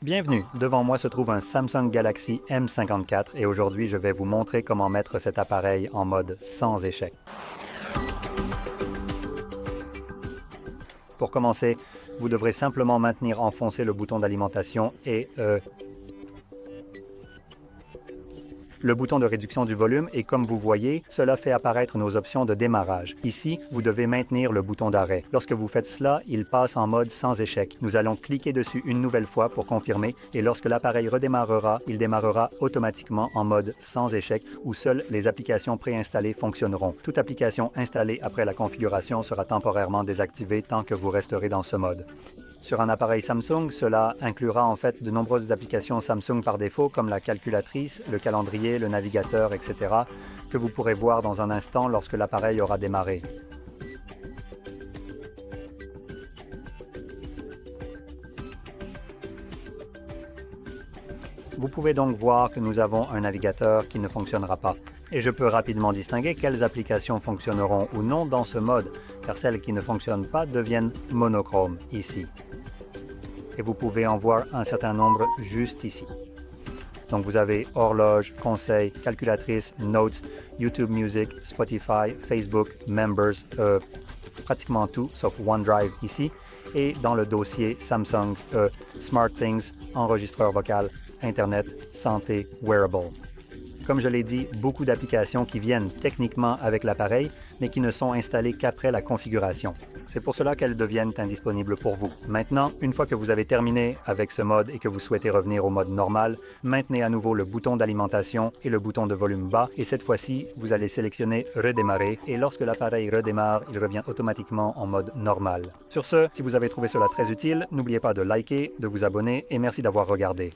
Bienvenue, devant moi se trouve un Samsung Galaxy M54 et aujourd'hui je vais vous montrer comment mettre cet appareil en mode sans échec. Pour commencer, vous devrez simplement maintenir enfoncé le bouton d'alimentation et le bouton de réduction du volume et comme vous voyez, cela fait apparaître nos options de démarrage. Ici, vous devez maintenir le bouton d'arrêt. Lorsque vous faites cela, il passe en mode sans échec. Nous allons cliquer dessus une nouvelle fois pour confirmer et lorsque l'appareil redémarrera, il démarrera automatiquement en mode sans échec où seules les applications préinstallées fonctionneront. Toute application installée après la configuration sera temporairement désactivée tant que vous resterez dans ce mode. Sur un appareil Samsung, cela inclura en fait de nombreuses applications Samsung par défaut comme la calculatrice, le calendrier, le navigateur, etc. que vous pourrez voir dans un instant lorsque l'appareil aura démarré. Vous pouvez donc voir que nous avons un navigateur qui ne fonctionnera pas. Et je peux rapidement distinguer quelles applications fonctionneront ou non dans ce mode, car celles qui ne fonctionnent pas deviennent monochromes ici. Et vous pouvez en voir un certain nombre juste ici. Donc vous avez horloge, conseil, calculatrice, notes, YouTube Music, Spotify, Facebook, Members, pratiquement tout sauf OneDrive ici. Et dans le dossier Samsung, SmartThings, enregistreur vocal, Internet, santé, wearable. Comme je l'ai dit, beaucoup d'applications qui viennent techniquement avec l'appareil, mais qui ne sont installées qu'après la configuration. C'est pour cela qu'elles deviennent indisponibles pour vous. Maintenant, une fois que vous avez terminé avec ce mode et que vous souhaitez revenir au mode normal, maintenez à nouveau le bouton d'alimentation et le bouton de volume bas et cette fois-ci, vous allez sélectionner Redémarrer et lorsque l'appareil redémarre, il revient automatiquement en mode normal. Sur ce, si vous avez trouvé cela très utile, n'oubliez pas de liker, de vous abonner et merci d'avoir regardé.